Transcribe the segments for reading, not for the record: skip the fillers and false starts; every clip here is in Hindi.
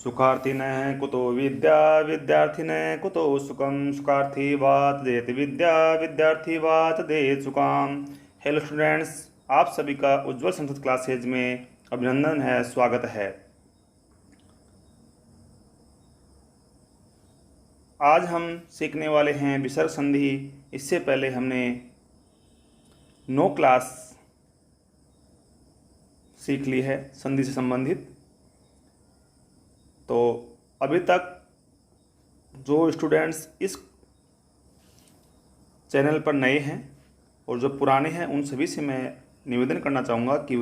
सुखार्थिनः कुतो विद्या विद्यार्थिनः कुतो सुखम सुखार्थी वात देत विद्या विद्यार्थी वात देत सुखाम। हेलो स्टूडेंट्स, आप सभी का उज्ज्वल संस्कृत क्लासेज में अभिनंदन है, स्वागत है। आज हम सीखने वाले हैं विसर्ग संधि। इससे पहले हमने 9 क्लास सीख ली है संधि से संबंधित। तो अभी तक जो स्टूडेंट्स इस चैनल पर नए हैं और जो पुराने हैं, उन सभी से मैं निवेदन करना चाहूँगा कि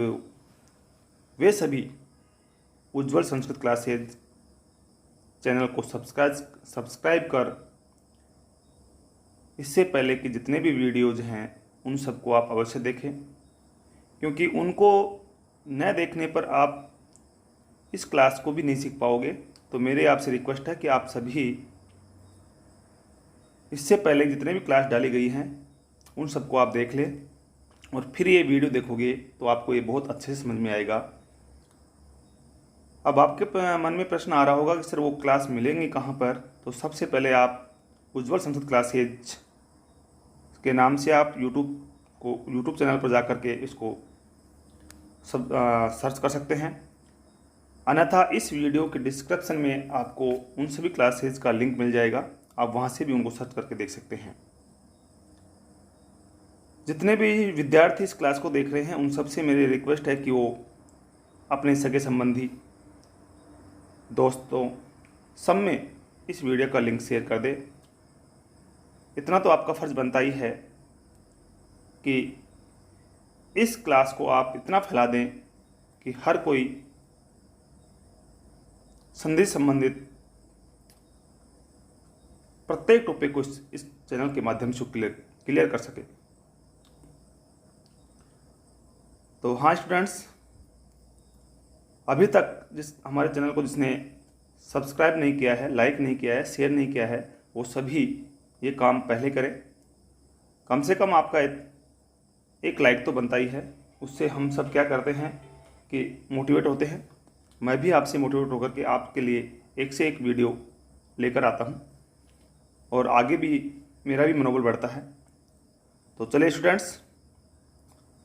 वे सभी उज्ज्वल संस्कृत क्लासेज चैनल को सब्सक्राइब कर इससे पहले कि जितने भी वीडियोज़ हैं उन सबको आप अवश्य देखें, क्योंकि उनको न देखने पर आप इस क्लास को भी नहीं सीख पाओगे। तो मेरे आपसे रिक्वेस्ट है कि आप सभी इससे पहले जितने भी क्लास डाली गई हैं उन सबको आप देख लें और फिर ये वीडियो देखोगे तो आपको ये बहुत अच्छे से समझ में आएगा। अब आपके मन में प्रश्न आ रहा होगा कि सर वो क्लास मिलेंगी कहाँ पर। तो सबसे पहले आप उज्ज्वल संस्कृत क्लासेज के नाम से आप यूट्यूब चैनल पर जा कर के इसको सर्च कर सकते हैं। अन्यथा इस वीडियो के डिस्क्रिप्शन में आपको उन सभी क्लासेज का लिंक मिल जाएगा, आप वहाँ से भी उनको सर्च करके देख सकते हैं। जितने भी विद्यार्थी इस क्लास को देख रहे हैं उन सबसे मेरी रिक्वेस्ट है कि वो अपने सगे संबंधी दोस्तों सब में इस वीडियो का लिंक शेयर कर दे। इतना तो आपका फ़र्ज़ बनता ही है कि इस क्लास को आप इतना फैला दें कि हर कोई संधि संबंधित प्रत्येक टॉपिक को इस चैनल के माध्यम से क्लियर कर सके। तो हाँ स्टूडेंट्स, अभी तक जिस हमारे चैनल को जिसने सब्सक्राइब नहीं किया है, लाइक नहीं किया है, शेयर नहीं किया है, वो सभी ये काम पहले करें। कम से कम आपका एक लाइक तो बनता ही है। उससे हम सब क्या करते हैं कि मोटिवेट होते हैं। मैं भी आपसे मोटिवेट होकर के आपके लिए एक से एक वीडियो लेकर आता हूँ और आगे भी मेरा भी मनोबल बढ़ता है। तो चलिए स्टूडेंट्स,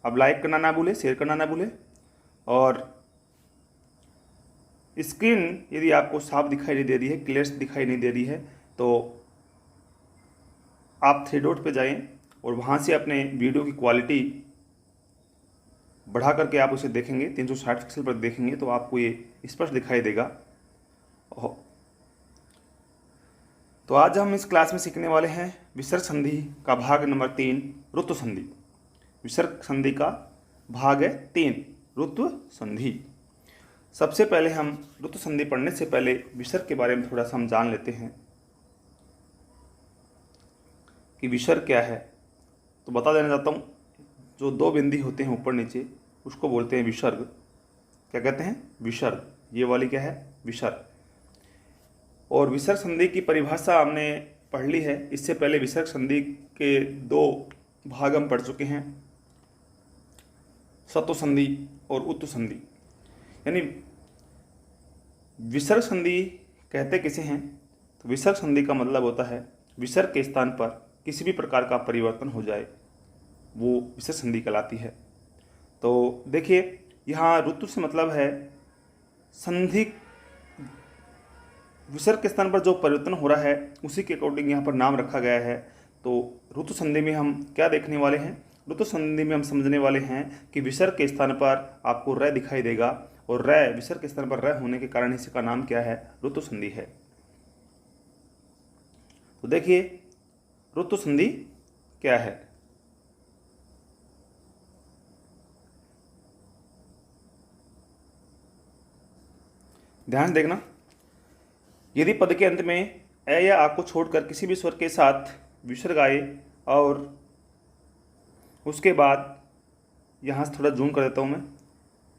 अब लाइक करना ना भूलें, शेयर करना ना भूलें, और स्क्रीन यदि आपको साफ दिखाई नहीं दे रही है, क्लियर दिखाई नहीं दे रही है, तो आप 3 डॉट पे जाएं और वहाँ से अपने वीडियो की क्वालिटी बढ़ा करके आप उसे देखेंगे। 360 पिक्सल पर देखेंगे तो आपको ये स्पष्ट दिखाई देगा। तो आज हम इस क्लास में सीखने वाले हैं विसर्ग संधि का भाग नंबर 3, ऋतु संधि। विसर्ग संधि का भाग है 3, ऋतु संधि। सबसे पहले हम ऋतु संधि पढ़ने से पहले विसर्ग के बारे में थोड़ा सा हम जान लेते हैं कि विसर्ग क्या है। तो बता देना चाहता हूँ, जो 2 बिंदी होते हैं ऊपर नीचे उसको बोलते हैं विसर्ग। क्या कहते हैं? विसर्ग। ये वाली क्या है? विसर्ग। और विसर्ग संधि की परिभाषा हमने पढ़ ली है। इससे पहले विसर्ग संधि के 2 भाग हम पढ़ चुके हैं, सत्व संधि और उत्तु संधि। यानी विसर्ग संधि कहते किसे हैं? तो विसर्ग संधि का मतलब होता है विसर्ग के स्थान पर किसी भी प्रकार का परिवर्तन हो जाए, वो विसर्ग संधि कहलाती है। तो देखिए, यहाँ ऋतु से मतलब है संधि, विसर्ग के स्थान पर जो परिवर्तन हो रहा है उसी के अकॉर्डिंग यहाँ पर नाम रखा गया है। तो ऋतु संधि में हम क्या देखने वाले हैं? ऋतु संधि में हम समझने वाले हैं कि विसर्ग के स्थान पर आपको र दिखाई देगा, और र विसर्ग के स्थान पर र होने के कारण इसका नाम क्या है? ऋतु संधि है। तो देखिए, ऋतु संधि क्या है? ध्यान देखना, यदि पद के अंत में ए या आ को छोड़कर किसी भी स्वर के साथ विसर्ग आए, और उसके बाद यहाँ से थोड़ा जूम कर देता हूँ मैं,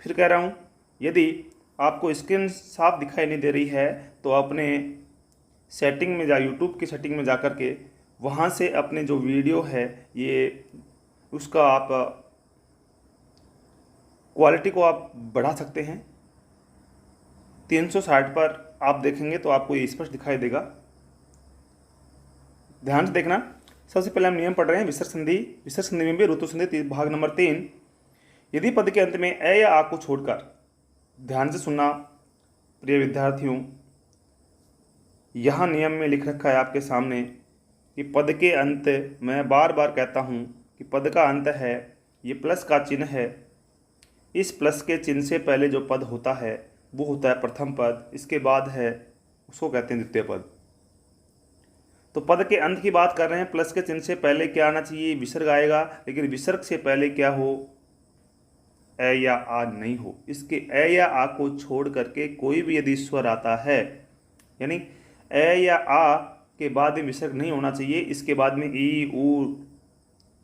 फिर कह रहा हूँ, यदि आपको स्क्रीन साफ दिखाई नहीं दे रही है तो अपने सेटिंग में यूट्यूब की सेटिंग में जा कर के वहाँ से अपने जो वीडियो है ये उसका आप क्वालिटी को आप बढ़ा सकते हैं। 360 पर आप देखेंगे तो आपको ये स्पष्ट दिखाई देगा। ध्यान से देखना। सबसे पहले हम नियम पढ़ रहे हैं विसर्ग संधि। विसर्ग संधि में भी ऋतु संधि भाग नंबर 3। यदि पद के अंत में ए या आ को छोड़कर, ध्यान से सुनना प्रिय विद्यार्थियों, यहाँ नियम में लिख रखा है आपके सामने कि पद के अंत, मैं बार बार कहता हूँ कि पद का अंत है, ये प्लस का चिन्ह है। इस प्लस के चिन्ह से पहले जो पद होता है वो होता है प्रथम पद, इसके बाद है उसको कहते हैं द्वितीय पद। तो पद के अंत की बात कर रहे हैं, प्लस के चिन्ह से पहले क्या आना चाहिए, विसर्ग आएगा, लेकिन विसर्ग से पहले क्या हो, ए या आ नहीं हो। इसके ए या आ को छोड़ करके कोई भी यदि स्वर आता है, यानी ए या आ के बाद में विसर्ग नहीं होना चाहिए, इसके बाद में ई, ऊ,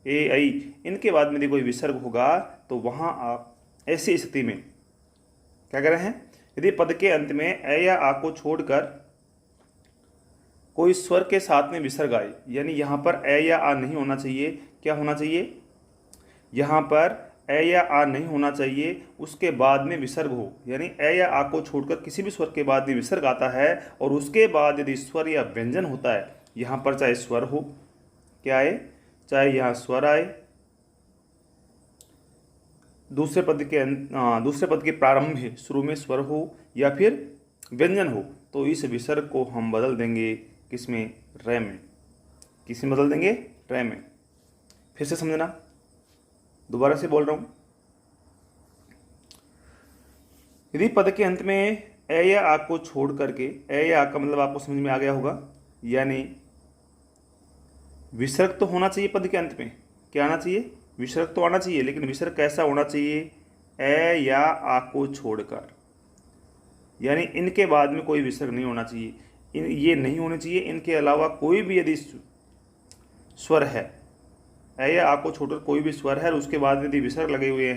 ए, ऐ, इनके बाद में यदि कोई विसर्ग होगा तो वहाँ आप ऐसी स्थिति में क्या कर रहे हैं, यदि पद के अंत में ए या आ को छोड़कर कोई स्वर के साथ में विसर्ग आए, यानी यहाँ पर ए या आ नहीं होना चाहिए, क्या होना चाहिए, यहाँ पर ए या आ नहीं होना चाहिए, उसके बाद में विसर्ग हो, यानी ए या आ को छोड़कर किसी भी स्वर के बाद में विसर्ग आता है और उसके बाद यदि स्वर या व्यंजन होता है, यहाँ पर चाहे स्वर हो, क्या आए, चाहे यहाँ स्वर आए, दूसरे पद के प्रारंभ में शुरू में स्वर हो या फिर व्यंजन हो, तो इस विसर्ग को हम बदल देंगे किसमें, रे में। किसमें बदल देंगे, रे में। फिर से समझना, दोबारा से बोल रहा हूं। यदि पद के अंत में ए या आ को छोड़ करके, ए या आ का मतलब आपको समझ में आ गया होगा, यानी विसर्ग तो होना चाहिए पद के अंत में, क्या आना चाहिए, विसर्ग तो आना चाहिए, लेकिन विसर्ग कैसा होना चाहिए, ए या आ को छोड़कर, यानी इनके बाद में कोई विसर्ग नहीं होना चाहिए, ये नहीं होने चाहिए। इनके अलावा कोई भी यदि स्वर है, ए या आ को छोड़कर कोई भी स्वर है, उसके बाद यदि विसर्ग लगे हुए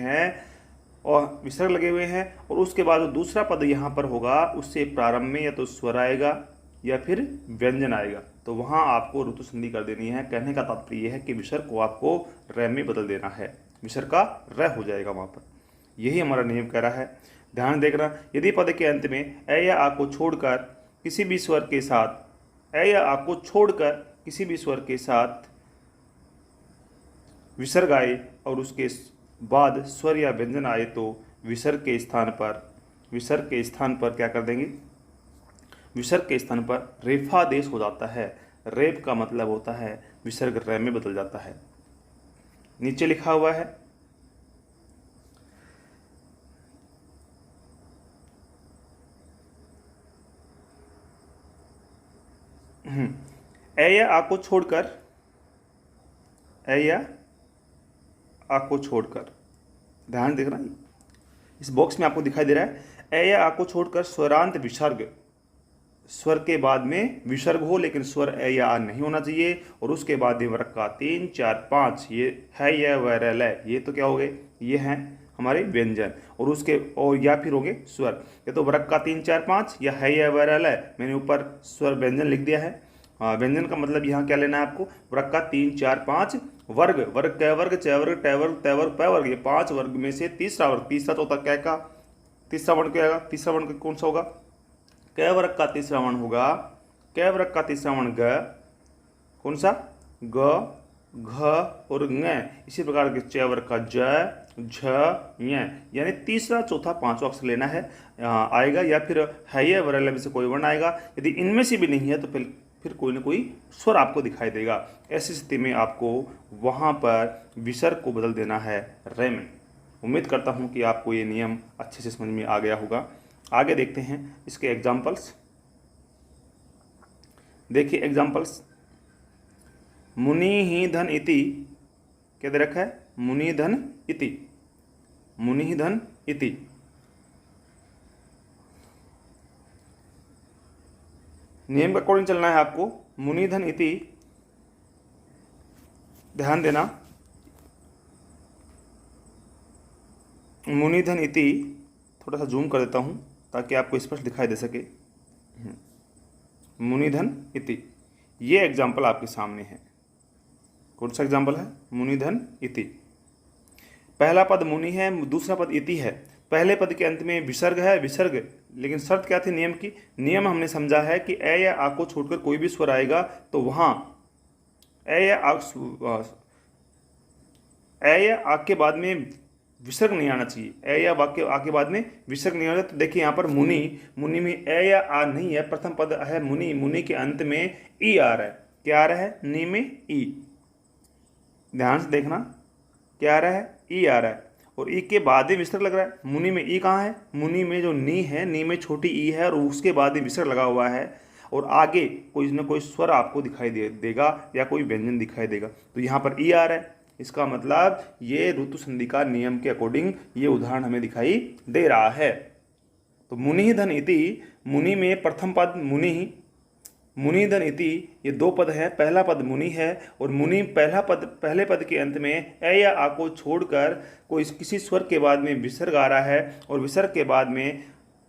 हैं और उसके बाद दूसरा पद यहाँ पर होगा, उससे प्रारंभ में या तो स्वर आएगा या फिर व्यंजन आएगा, तो वहाँ आपको ऋतु संधि कर देनी है। कहने का तात्पर्य यह है कि विसर्ग को आपको रे में बदल देना है, विसर्ग का रे हो जाएगा वहाँ पर। यही हमारा नियम कह रहा है। ध्यान देखना, यदि पद के अंत में ए या आ को छोड़कर किसी भी स्वर के साथ, ए या आ को छोड़कर किसी भी स्वर के साथ विसर्ग आए और उसके बाद स्वर या व्यंजन आए, तो विसर्ग के स्थान पर क्या कर देंगे, विसर्ग के स्थान पर रेफादेश हो जाता है। रेफ का मतलब होता है विसर्ग रे में बदल जाता है। नीचे लिखा हुआ है, ए या आ को छोड़कर, ए या आ को छोड़कर, ध्यान देखना, इस बॉक्स में आपको दिखाई दे रहा है, ए या आ को छोड़कर स्वरांत विसर्ग, स्वर के बाद में विसर्ग हो लेकिन स्वर ए या आ नहीं होना चाहिए, और उसके बाद वर्ग का 3, 4, 5, ये है या वैरल है, ये तो क्या हो गए, ये हैं हमारे व्यंजन, और उसके और या फिर होंगे स्वर, ये तो वर्ग का 3, 4, 5 या है या वैरल है, मैंने ऊपर स्वर व्यंजन लिख दिया है। व्यंजन का मतलब यहाँ क्या लेना है आपको, वर्ग का 3, 4, 5 वर्ग, वर्ग कै वर्ग, च वर्ग, टै वर्ग, तै वर्ग, पै वर्ग, ये 5 वर्ग में से तीसरा वर्ग, तीसरा चौथा क्या का तीसरा वर्ण क्या आएगा, तीसरा वर्ण कौन सा होगा, कै वर्ग का तीसरा वर्ण होगा, कै वर्ग का तीसरा वर्ण ग, कौन सा, ग, घ और ङ। इसी प्रकार के च वर्ग का ज, झ, य, यानी तीसरा चौथा पांचवा अक्षर लेना है आएगा, या फिर है या वरल में से कोई वर्ण आएगा। यदि इनमें से भी नहीं है तो फिर कोई ना कोई स्वर आपको दिखाई देगा। ऐसी स्थिति में आपको वहाँ पर विसर्ग को बदल देना है रे में। उम्मीद करता हूँ कि आपको ये नियम अच्छे से समझ में आ गया होगा। आगे देखते हैं इसके एग्जाम्पल्स। देखिए एग्जाम्पल्स, मुनि ही धन इति, क्या दे रखा है, मुनि धन इति, मुनि धन इति। नियम का अकॉर्डिंग चलना है आपको। मुनि धन इति, ध्यान देना, मुनि धन इति, थोड़ा सा जूम कर देता हूं ताकि आपको स्पष्ट दिखाई दे सके। मुनि धन इति, ये एग्जाम्पल आपके सामने है। कौन सा एग्जाम्पल है, मुनि धन इति। पहला पद मुनि है, दूसरा पद इति है, पहले पद के अंत में विसर्ग है, विसर्ग, लेकिन शर्त क्या थी नियम की? नियम हमने समझा है कि ए या आ को छोड़कर कोई भी स्वर आएगा तो वहां ए या आ के बाद में विसर्ग नहीं आना चाहिए। ए या वाक्य आ के बाद में विसर्ग नहीं आना। तो देखिए यहाँ पर मुनि, मुनि में ए या आ नहीं है, प्रथम पद है मुनि, मुनि के अंत में ई आ रहा है। क्या आ रहा है? नी में ई, ध्यान से देखना, क्या आ रहा है? ई आ रहा है, और ई के बाद ही विसर्ग लग रहा है। मुनि में ई कहाँ है? मुनि में जो नी है, नी में छोटी ई है और उसके बाद ही विसर्ग लगा हुआ है, और आगे कोई ना कोई स्वर आपको दिखाई देगा या कोई व्यंजन दिखाई देगा। तो यहाँ पर ई आ रहा है, इसका मतलब ये ऋतु संधि का नियम के अकॉर्डिंग ये उदाहरण हमें दिखाई दे रहा है। तो मुनि धन इति, मुनि में प्रथम पद मुनि, मुनि धन इति, ये दो पद है, पहला पद मुनि है और मुनि पहले पद के अंत में ए या आ को छोड़कर कोई किसी स्वर के बाद में विसर्ग आ रहा है और विसर्ग के बाद में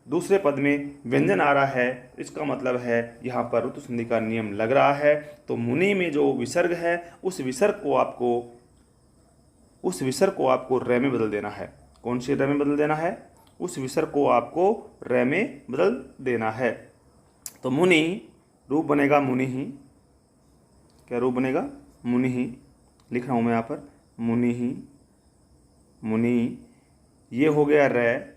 दूसरे पद में व्यंजन आ रहा है। इसका मतलब है यहाँ पर ऋतु संधि का नियम लग रहा है। तो मुनि में जो विसर्ग है उस विसर्ग को आपको रे में बदल देना है। कौन सी रे में बदल देना है? उस विसर्ग को आपको रे में बदल देना है। तो मुनि रूप बनेगा मुनि ही। क्या रूप बनेगा? मुनि ही। लिख रहा हूँ मैं यहाँ पर मुनि ही, मुनि। ये हो गया रे,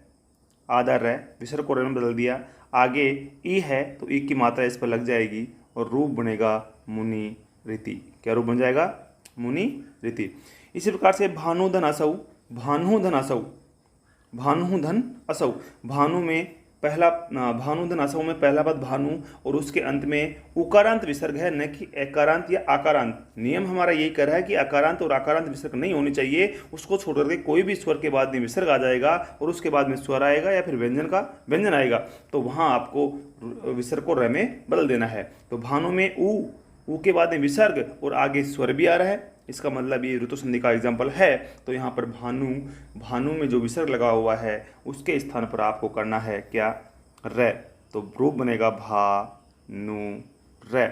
आधा रे, विसर्ग को रे में बदल दिया। आगे ई है तो ई की मात्रा इस पर लग जाएगी और रूप बनेगा मुनि रीति। क्या रूप बन जाएगा? मुनि रीति। इसी प्रकार से भानुधन असौ, भानुधन असौ, भानुधन असौ, भानु में पहला, भानुधन असौ में पहला पद भानु और उसके अंत में उकारांत विसर्ग है, न कि एकारांत या आकारांत। नियम हमारा यही कह रहा है कि आकारांत और आकारांत विसर्ग नहीं होनी चाहिए, उसको छोड़ करके कोई भी स्वर के बाद में विसर्ग आ जाएगा और उसके बाद में स्वर आएगा या फिर व्यंजन आएगा, तो वहां आपको विसर्ग को रे में बदल देना है। तो भानु में ऊ के बाद में विसर्ग और आगे स्वर भी आ रहा है, इसका मतलब ये ऋतु संधि का एग्जाम्पल है। तो यहाँ पर भानु में जो विसर्ग लगा हुआ है उसके स्थान पर आपको करना है क्या? रे। तो रूप बनेगा भानु रे।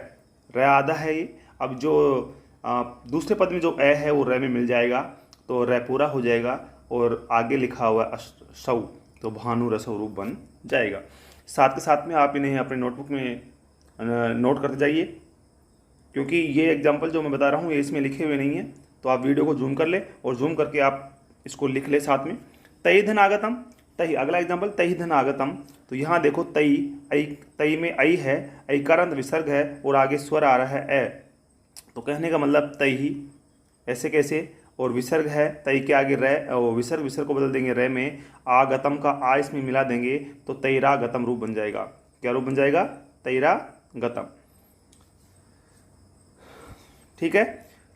रे आधा है ये। अब जो दूसरे पद में जो ए है वो रे में मिल जाएगा, तो रे पूरा हो जाएगा और आगे लिखा हुआ सौ, तो भानु रसौ रूप बन जाएगा। साथ के साथ में आप इन्हें अपने नोटबुक में नोट करते जाइए, क्योंकि ये एग्जाम्पल जो मैं बता रहा हूँ ये इसमें लिखे हुए नहीं है। तो आप वीडियो को जूम कर ले और जूम करके आप इसको लिख ले साथ में। तई धन आगतम, तई, अगला एग्जाम्पल तई धन आगतम। तो यहाँ देखो तई में आई है, ऐकारांत विसर्ग है और आगे स्वर आ रहा है ए। तो कहने का मतलब तई ही, ऐसे कैसे? और विसर्ग है, तई के आगे रे, और विसर्ग को बदल देंगे रे में, आगतम का आ इसमें मिला देंगे तो तैरा गतम रूप बन जाएगा। क्या रूप बन जाएगा? तैरा गतम। ठीक है।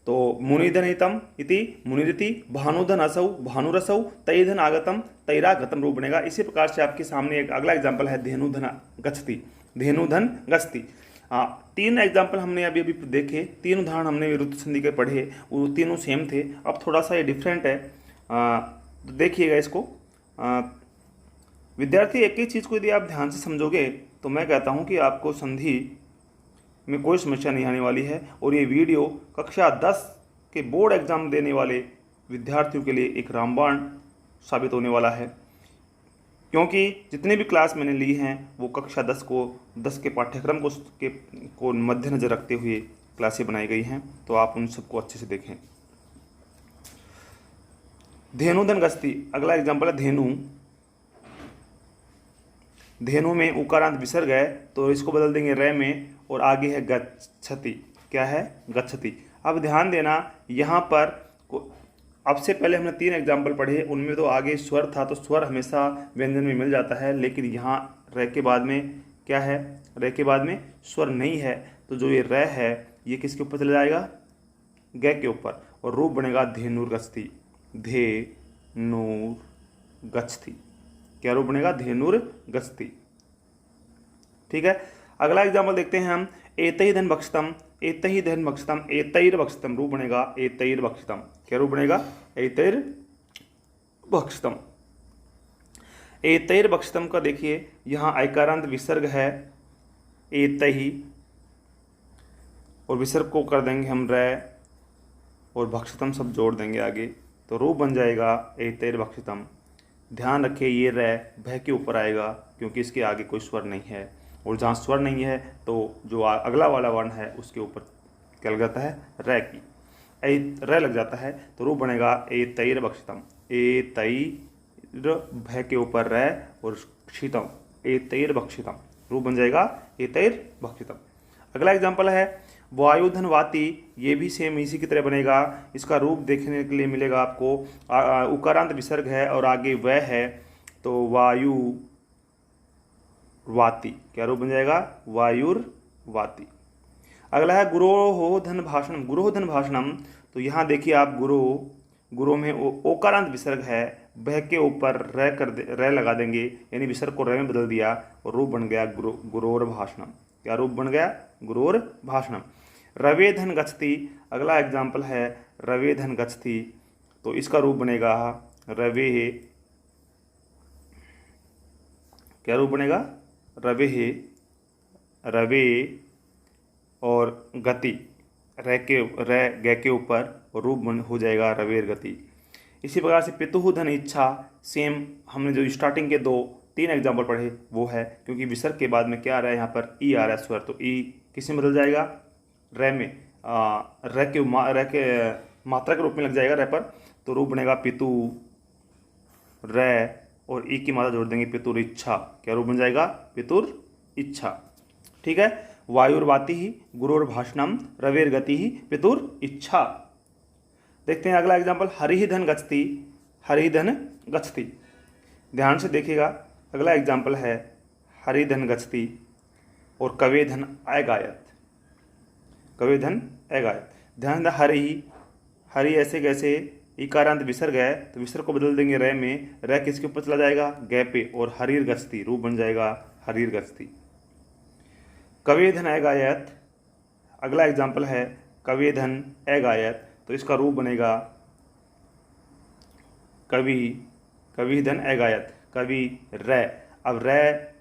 तो मुनिधनितम इति मुनिरिति, भानुधन असौ, भानुरसौ, तैधन आगतम, तैरागतम रूप बनेगा। इसी प्रकार से आपके सामने एक अगला एग्जाम्पल है धेनुधन गच्छति, धेनुधन गच्छति। तीन एग्जाम्पल हमने अभी देखे, तीन उदाहरण हमने ऋतु संधि के पढ़े, वो तीनों सेम थे। अब थोड़ा सा ये डिफरेंट है, तो देखिएगा इसको। विद्यार्थी एक ही चीज़ को यदि आप ध्यान से समझोगे तो मैं कहता हूँ कि आपको संधि में कोई समस्या नहीं आने वाली है। और ये वीडियो कक्षा 10 के बोर्ड एग्जाम देने वाले विद्यार्थियों के लिए एक रामबाण साबित होने वाला है, क्योंकि जितने भी क्लास मैंने ली हैं वो कक्षा 10 के पाठ्यक्रम को मद्देनजर रखते हुए क्लासें बनाई गई हैं। तो आप उन सबको अच्छे से देखें। धेनुधन गच्छति, अगला एग्जाम्पल है धेनु। धेनु में उकारांत विसर्ग है तो इसको बदल देंगे रे में और आगे है गच्छति। क्या है? गच्छति। अब ध्यान देना, यहाँ पर अब से पहले हमने तीन एग्जाम्पल पढ़े, उनमें तो आगे स्वर था तो स्वर हमेशा व्यंजन में मिल जाता है, लेकिन यहाँ रे के बाद में क्या है? रे के बाद में स्वर नहीं है, तो जो ये रे है ये किसके ऊपर चला जाएगा? ग के ऊपर, और रूप बनेगा धेनुर गच्छति, धेनुर गच्छति। क्या रूप बनेगा? धेनुर गच्छति। ठीक है। अगला एग्जाम्पल देखते हैं हम। एतई धन बक्षतम, एतई धन बक्षतम, एतैर बक्षतम रूप बनेगा एतैर बक्षतम। क्या रूप बनेगा? एतैर बक्षतम। एतैर बक्षतम का देखिए यहाँ ऐकारांत विसर्ग है एतही, और विसर्ग को कर देंगे हम रे और भक्षतम सब जोड़ देंगे आगे, तो रूप बन जाएगा एतैर भक्षतम। ध्यान रखिए ये रै भय के ऊपर आएगा क्योंकि इसके आगे कोई स्वर नहीं है, और जहाँ स्वर नहीं है तो जो अगला वाला वर्ण है उसके ऊपर क्या लग जाता है, रै की ए रै लग जाता है, तो रूप बनेगा ए तैर बक्षितम। ए तैर भय के ऊपर रै और क्षितम, ए तैर बक्षितम, रूप बन जाएगा ए तैर बक्षितम। अगला एग्जाम्पल है वायुधन वाति, ये भी सेम इसी की तरह बनेगा। इसका रूप देखने के लिए मिलेगा आपको, उकारांत विसर्ग है और आगे वह है, तो वायु वाति, क्या रूप बन जाएगा, वायुर्वाति। अगला है गुरोहो धन भाषणम। गुरोहो धन भाषणम, तो यहाँ देखिए आप गुरो में ओकारांत विसर्ग है, बह के ऊपर रै लगा देंगे, यानी विसर्ग को रै में बदल दिया और रूप बन गया गुरोर भाषणम। क्या रूप बन गया, गुरोर भाषणम। रवे धन गच्छति, अगला एग्जाम्पल है रवे धन गच्छति, तो इसका रूप बनेगा रवे, क्या रूप बनेगा, रवे और गति, रै गै के ऊपर रूप हो जाएगा रवेर गति। इसी प्रकार से पितुः धन इच्छा, सेम हमने जो स्टार्टिंग के 2-3 एग्जाम्पल पढ़े वो है, क्योंकि विसर्ग के बाद में क्या आ रहा है, यहाँ पर ई आ रहा है स्वर, तो ई किस में बदल जाएगा, रै में, रै के मात्रा के रूप में लग जाएगा रै पर, तो रूप बनेगा पितु रै और ई की मात्रा जोड़ देंगे पितुर इच्छा, क्या रूप बन जाएगा, पितुर इच्छा। ठीक है, वायुर्वाति ही गुरुर भाषणम रवेर गति ही पितुर इच्छा। देखते हैं अगला एग्जाम्पल, हरि धन गच्छति, हरि धन गच्छति। ध्यान से देखिएगा, अगला एग्जाम्पल है हरि धन गच्छति और कवे धन अगायत, कवे धन अगायत। ध्यान दें, हरि ऐसे कैसे, इकारांत विसर्ग है तो विसर्ग को बदल देंगे रै में, रै किसके ऊपर चला जाएगा, गै पे, और हरीर गच्छति, रूप बन जाएगा हरीर गच्छति। कवे धन अगायत, अगला एग्जाम्पल है कवे धन अगायत, तो इसका रूप बनेगा कवि धन अगायत, कवि रै। अब रै,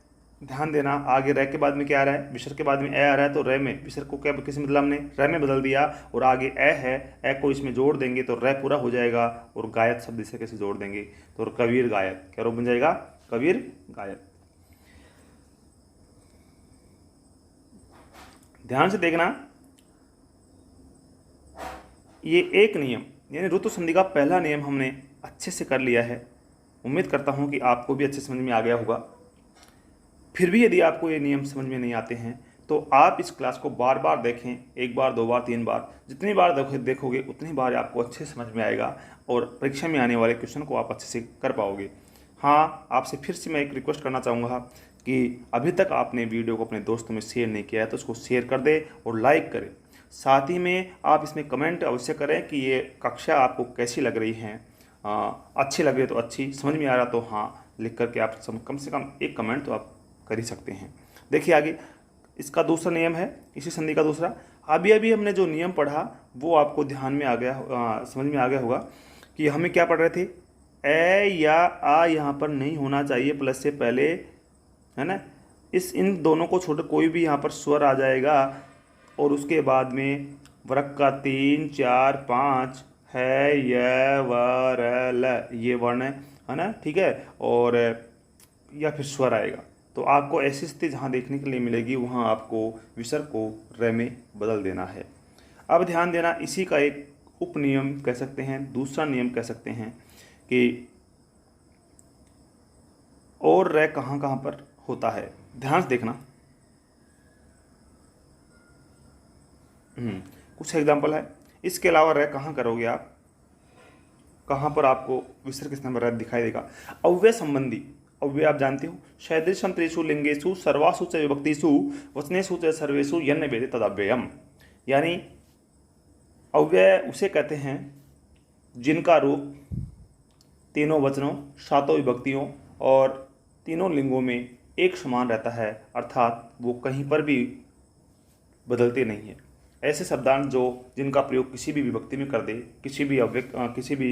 ध्यान देना, आगे रै के बाद में क्या आ रहा है, विसर्ग के बाद में ए आ रहा है, तो रै में विसर्ग को क्या किस में बदला हमने, रै में बदल दिया, और आगे ए है, ए को इसमें जोड़ देंगे तो रै पूरा हो जाएगा, और गायत शब्द इसे कैसे जोड़ देंगे, तो कबीर गायत, क्या रूप बन जाएगा, कबीर गायत। ध्यान से देखना, ये एक नियम यानी ऋतु संधि का पहला नियम हमने अच्छे से कर लिया है। उम्मीद करता हूँ कि आपको भी अच्छे समझ में आ गया होगा। फिर भी यदि आपको ये नियम समझ में नहीं आते हैं तो आप इस क्लास को बार बार देखें, 1 बार 2 बार 3 बार, जितनी बार देखोगे उतनी बार आपको अच्छे समझ में आएगा और परीक्षा में आने वाले क्वेश्चन को आप अच्छे से कर पाओगे। हाँ, आपसे फिर से मैं एक रिक्वेस्ट करना चाहूँगा कि अभी तक आपने वीडियो को अपने दोस्तों में शेयर नहीं किया है तो उसको शेयर कर दें और लाइक करें। साथ ही में आप इसमें कमेंट अवश्य करें कि ये कक्षा आपको कैसी लग रही है, अच्छी लग रही तो अच्छी, समझ में आ रहा तो हाँ लिख करके आप कम से कम एक कमेंट तो आप कर ही सकते हैं। देखिए आगे इसका दूसरा नियम है, इसी संधि का दूसरा। अभी हमने जो नियम पढ़ा वो आपको ध्यान में आ गया, समझ में आ गया होगा कि हमें क्या पढ़ रहे थे, ए या आ यहाँ पर नहीं होना चाहिए प्लस से पहले, है ना। इन दोनों को छोड़ कोई भी यहाँ पर स्वर आ जाएगा और उसके बाद में वर्ग का 3 4 5 है, य व र ल, ये वर्ण है ना, ठीक है, और या फिर स्वर आएगा। तो आपको ऐसी स्थिति जहाँ देखने के लिए मिलेगी वहाँ आपको विसर्ग को रै में बदल देना है। अब ध्यान देना, इसी का एक उप नियम कह सकते हैं, दूसरा नियम कह सकते हैं कि और रै कहाँ कहाँ पर होता है। ध्यान से देखना, कुछ एग्जाम्पल है। इसके अलावा रै कहाँ करोगे आप, कहाँ पर आपको विसर्ग किस नंबर रै दिखाई देगा। अव्यय संबंधी, अव्यय आप जानते हो, सदृशं त्रिषु लिंगेषु सर्वासु च विभक्तिषु वचनेषु च सर्वेषु यन्न वेदे तदव्ययम्। यानी अव्यय उसे कहते हैं जिनका रूप तीनों वचनों, 7 विभक्तियों और तीनों लिंगों में एक समान रहता है, अर्थात वो कहीं पर भी बदलते नहीं है। ऐसे शब्दांश जिनका प्रयोग किसी भी विभक्ति में कर दे, किसी भी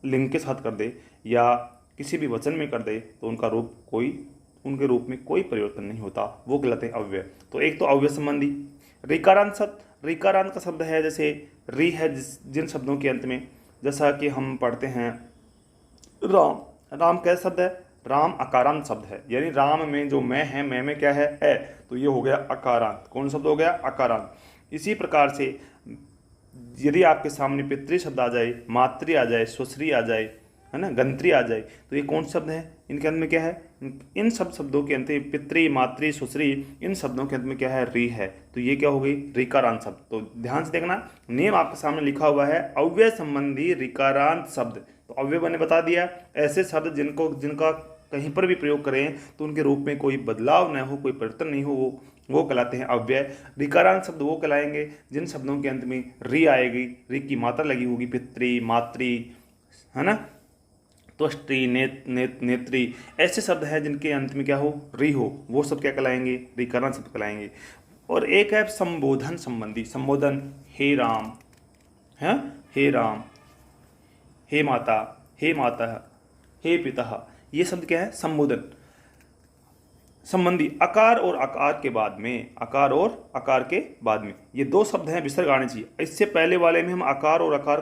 लिंग के साथ कर दे या किसी भी वचन में कर दे तो उनके रूप में कोई परिवर्तन नहीं होता, वो कहलाते हैं अव्यय। तो एक तो अव्यय संबंधी। ऋकारांत शब्द, ऋकारांत का शब्द है जैसे री है जिन शब्दों के अंत में, जैसा कि हम पढ़ते हैं राम, राम कैसा शब्द है? राम अकारांत शब्द है, यानी राम में जो मैं है, मैं में क्या है? ए, तो ये हो गया अकारांत। कौन शब्द हो गया? अकारांत। इसी प्रकार से यदि आपके सामने पितृ शब्द आ जाए, मातृ आ जाए, स्वश्री आ जाए, है ना, गंत्री आ जाए, तो ये कौन शब्द है? इनके अंत में क्या है? इन सब शब्दों के अंत में पितृ, मातृ, स्वश्री, इन शब्दों के अंत में क्या है? री है। तो ये क्या हो गई? ऋकारांत शब्द। तो ध्यान से देखना, नियम आपके सामने लिखा हुआ है, अव्यय संबंधी ऋकारांत शब्द। तो अव्यय मैंने बता दिया, ऐसे शब्द जिनका कहीं पर भी प्रयोग करें तो उनके रूप में कोई बदलाव न हो, कोई परिवर्तन नहीं हो, वो कहलाते हैं अव्यय। ऋकारांत शब्द वो कहलाएंगे जिन शब्दों के अंत में री आएगी, री की मात्रा लगी होगी, पितृ, मातृ, है ना, त्वष्टि, नेत्री, ऐसे शब्द हैं जिनके अंत में क्या हो? री हो, वो सब क्या कहलाएंगे? ऋकारांत शब्द कहलाएंगे। और एक है संबोधन संबंधी। संबोधन, हे राम, है, हे राम, हे माता, हे माता, हे पिता, ये शब्द क्या है? संबोधन संबंधी। आकार और आकार के बाद में, आकार और आकार के बाद में, ये दो शब्द हैं, विसर्ग आने चाहिए। इससे पहले वाले में हम आकार और आकार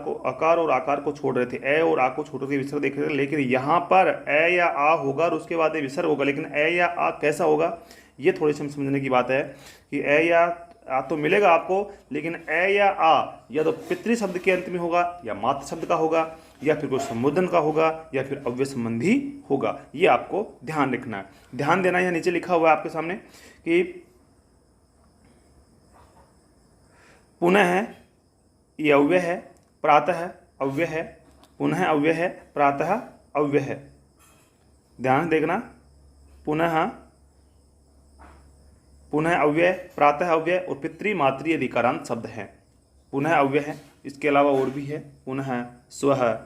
को छोड़ रहे थे, ए और आ को छोड़ रहे थे, विसर्ग देख रहे थे। लेकिन यहाँ पर ए या आ होगा और उसके बाद विसर्ग होगा। लेकिन ए या आ कैसा होगा, ये थोड़ी सी समझने की बात है कि ए या आ तो मिलेगा आपको, लेकिन ए या आ या तो पितृ शब्द के अंत में होगा, या मातृ शब्द का होगा, या फिर कोई संबोधन का होगा, या फिर अव्यय संबंधी होगा। ये आपको ध्यान रखना है। ध्यान देना, यहाँ नीचे लिखा हुआ है आपके सामने कि पुनः है, ये अव्यय है, प्रातः अव्यय है, पुनः अव्यय है, प्रातः अव्यय है। ध्यान देखना, पुनः अव्यय, प्रातः अव्यय और पितृ, मातृ ऋकारांत शब्द हैं। पुनः अव्यय है, इसके अलावा और भी है, पुनः, स्वः,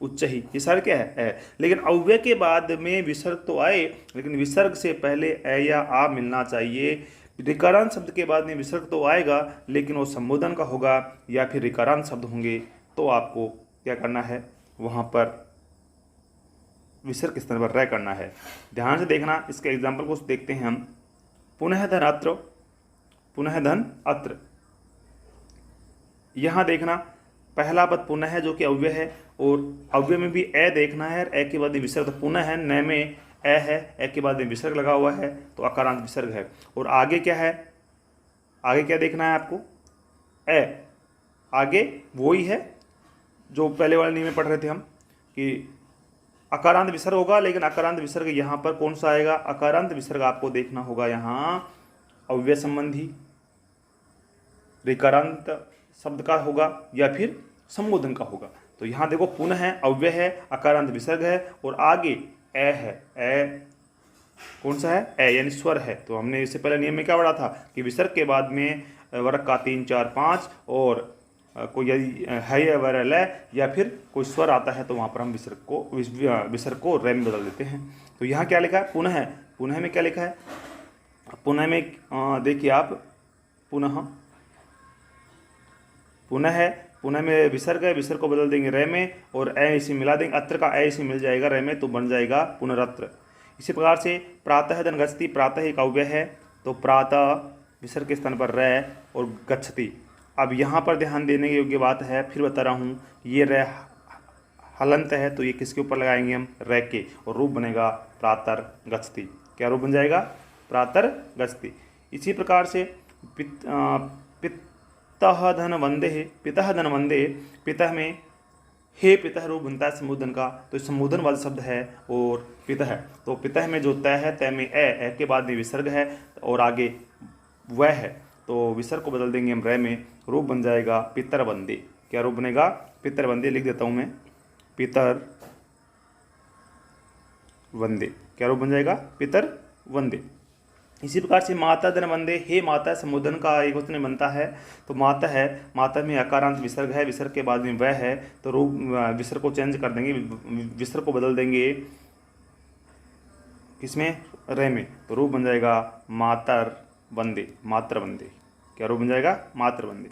उच्च ही, ये सारे क्या है? लेकिन अव्यय के बाद में विसर्ग तो आए, लेकिन विसर्ग से पहले ए या आ मिलना चाहिए। ऋकारांत शब्द के बाद में विसर्ग तो आएगा, लेकिन वो संबोधन का होगा या फिर ऋकारांत शब्द होंगे। तो आपको क्या करना है? वहाँ पर विसर्ग के स्थान पर रह करना है। ध्यान से देखना, इसके एग्जाम्पल को देखते हैं हम। पुनः धन अत्र, पुनः धन अत्र। यहाँ देखना, पहला पद पुनः है जो कि अव्यय है, और अव्यय में भी ए देखना है, ए के बाद विसर्ग। तो पुनः है, न में ए है, ए के बाद विसर्ग लगा हुआ है, तो अकारांत विसर्ग है। और आगे क्या है? आगे क्या देखना है आपको? ए, आगे वही है जो पहले वाले नियम में पढ़ रहे थे हम कि अकारांत विसर्ग होगा, लेकिन अकारांत विसर्ग यहाँ पर कौन सा आएगा? अकारांत विसर्ग आपको देखना होगा यहाँ अव्यय संबंधी, ऋकारांत शब्द का होगा, या फिर संबोधन का होगा। तो यहाँ देखो, पुनः है, अव्यय है, अकारांत विसर्ग है, और आगे ए है। ए कौन सा है? ए यानी स्वर है। तो हमने इससे पहले नियम में क्या पढ़ा था कि विसर्ग के बाद में वर्ग का 3, 4, 5 और कोई यदि है या वर ल या फिर कोई स्वर आता है तो वहाँ पर हम विसर्ग को रे में बदल देते हैं। तो यहाँ क्या लिखा है? पुनः है। पुनः में क्या लिखा है? पुनः में देखिए आप, पुनः है, पुनः में विसर्ग है, विसर्ग को बदल देंगे रे में, और ए इसी मिला देंगे, अत्र का ए इसी मिल जाएगा रे में, तो बन जाएगा पुनरत्र। इसी प्रकार से प्रातः धन गच्छति, प्रातः एक अव्यय है, तो प्रातः विसर्ग के स्थान पर रे और गच्छति। अब यहाँ पर ध्यान देने योग्य बात है, फिर बता रहा हूँ, ये रे हलंत है, तो ये किसके ऊपर लगाएंगे हम? रे के, और रूप बनेगा प्रातर गच्छति। क्या रूप बन जाएगा? प्रातर गच्छति। इसी प्रकार से पितः धन वंदे, पितः धन वंदे, पितः में हे पितः रूप बनता है संबोधन का, तो संबोधन वाला शब्द है। और पितः, तो पितः में जो तय है, तय में ए के बाद में विसर्ग है, और आगे वह है, तो विसर्ग को बदल देंगे हम रे में, रूप बन जाएगा पितर वंदे। क्या रूप बनेगा? पितर वंदे। लिख देता हूँ मैं, पितर वंदे। क्या रूप बन जाएगा? पितर वंदे। इसी प्रकार से माता धन वंदे, हे माता संबोधन का एक वचन बनता है, तो माता है, माता में अकारांत विसर्ग है, विसर्ग के बाद में वह है, तो रूप विसर्ग को चेंज कर देंगे, विसर्ग को बदल देंगे किसमें? रे में, तो रूप बन जाएगा मातर वंदे, मातृ वंदे। क्या रूप बन जाएगा? मातृ वंदे।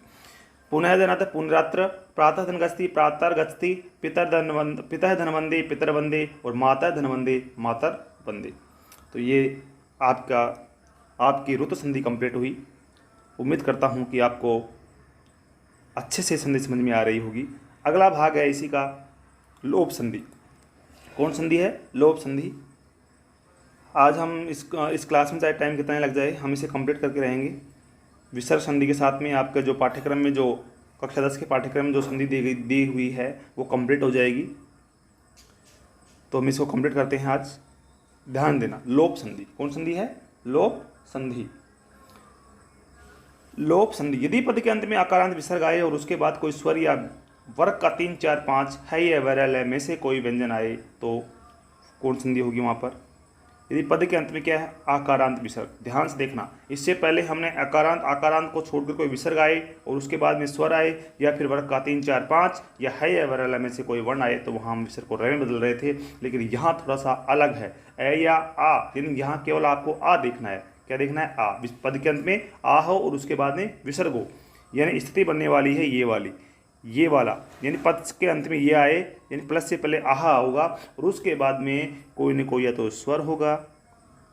पुनः धन पुनरात्र, प्रातः धन गच्छति, प्रातर गच्छति, पितः धन वंदे, पितर वंदे, और माता धन वंदे, मातर वंदे। तो ये आपकी ऋतु संधि कंप्लीट हुई। उम्मीद करता हूँ कि आपको अच्छे से संधि समझ में आ रही होगी। अगला भाग है इसी का लोप संधि। कौन संधि है? लोप संधि। आज हम इस क्लास में चाहे टाइम कितना लग जाए हम इसे कंप्लीट करके रहेंगे। विसर्ग संधि के साथ में आपका जो पाठ्यक्रम में जो कक्षा 10 के पाठ्यक्रम में जो संधि दी हुई है वो कंप्लीट हो जाएगी। तो हम इसको कंप्लीट करते हैं आज। ध्यान देना, लोप संधि। कौन संधि है? लोप संधि। लोप संधि, यदि पद के अंत में आकारांत विसर्ग आए और उसके बाद कोई स्वर या वर्ग का 3, 4, 5 है या वैरल है में से कोई व्यंजन आए तो कौन संधि होगी वहाँ पर? यदि पद के अंत में क्या है? आकारांत विसर्ग। ध्यान से देखना, इससे पहले हमने आकारांत को छोड़कर कोई विसर्ग आए और उसके बाद में स्वर आए या फिर वर्ग का 3, 4, 5 या है या वैरल में से कोई वर्ण आए तो वहाँ हम विसर्ग को रे में बदल रहे थे। लेकिन यहाँ थोड़ा सा अलग है, ए या आ, यानी यहाँ केवल आपको आ देखना है। क्या देखना है? आ। पद के अंत में आ हो और उसके बाद में विसर्ग हो, यानी स्थिति बनने वाली है ये वाली, ये वाला, यानी पद के अंत में ये आए, यानी प्लस से पहले आहा होगा और उसके बाद में कोई न कोई या तो स्वर होगा।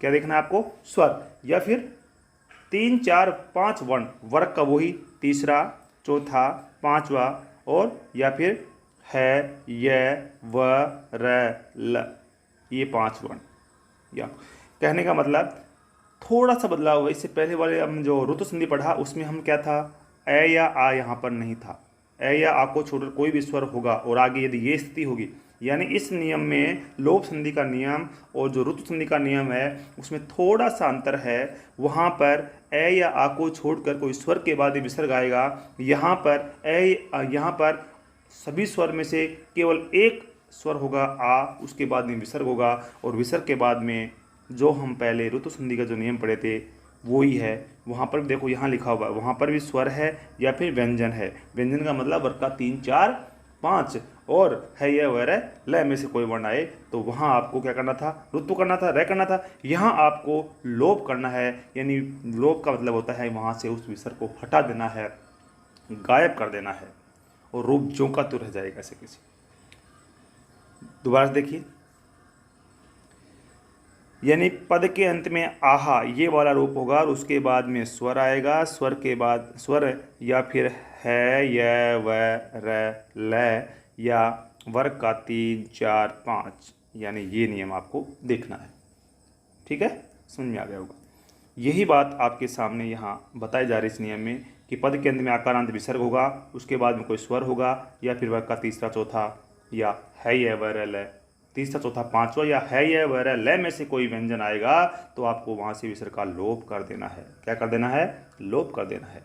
क्या देखना है आपको? स्वर, या फिर 3, 4, 5 वर्ण, वर्ग का वही तीसरा, चौथा, पांचवा, और या फिर है, य, व, र, ल, ये 5 वर्ण। या कहने का मतलब थोड़ा सा बदलाव हुआ। इससे पहले वाले हम जो ऋतु संधि पढ़ा उसमें हम क्या था? ए या आ यहाँ पर नहीं था। ए या आ को छोड़कर कोई भी स्वर होगा और आगे यदि ये स्थिति होगी, यानी इस नियम में लोप संधि का नियम और जो ऋतु संधि का नियम है उसमें थोड़ा सा अंतर है। वहाँ पर ए या आ को छोड़कर कोई स्वर के बाद विसर्ग आएगा। यहाँ पर सभी स्वर में से केवल एक स्वर होगा आ, उसके बाद में विसर्ग होगा और विसर्ग के बाद में जो हम पहले ऋतु संधि का जो नियम पढ़े थे वो ही है। वहाँ पर देखो यहाँ लिखा हुआ है, वहाँ पर भी स्वर है या फिर व्यंजन है। व्यंजन का मतलब वर्ग का 3, 4, 5 और है या वैरह ल में से कोई वर्ण आए तो वहाँ आपको क्या करना था? ऋतु करना था, रे करना था। यहाँ आपको लोप करना है, यानी लोप का मतलब होता है वहाँ से उस विसर्ग को हटा देना है, गायब कर देना है और रूप ज्यों का त्यों रह जाएगा ऐसे किसी। दोबारा देखिए, यानी पद के अंत में आहा ये वाला रूप होगा और उसके बाद में स्वर आएगा, स्वर के बाद स्वर या फिर है, य, व, र, ल या वर्ग का 3, 4, 5, यानी ये नियम आपको देखना है। ठीक है, समझ में आ गया होगा। यही बात आपके सामने यहाँ बताई जा रही इस नियम में कि पद के अंत में आकारांत विसर्ग होगा, उसके बाद में कोई स्वर होगा या फिर वर्ग का तीसरा, चौथा या है, य, व, र, ल, तीसरा, चौथा, पांचवा या है या वह ल में से कोई व्यंजन आएगा तो आपको वहां से विसर्ग का लोप कर देना है। क्या कर देना है? लोप कर देना है।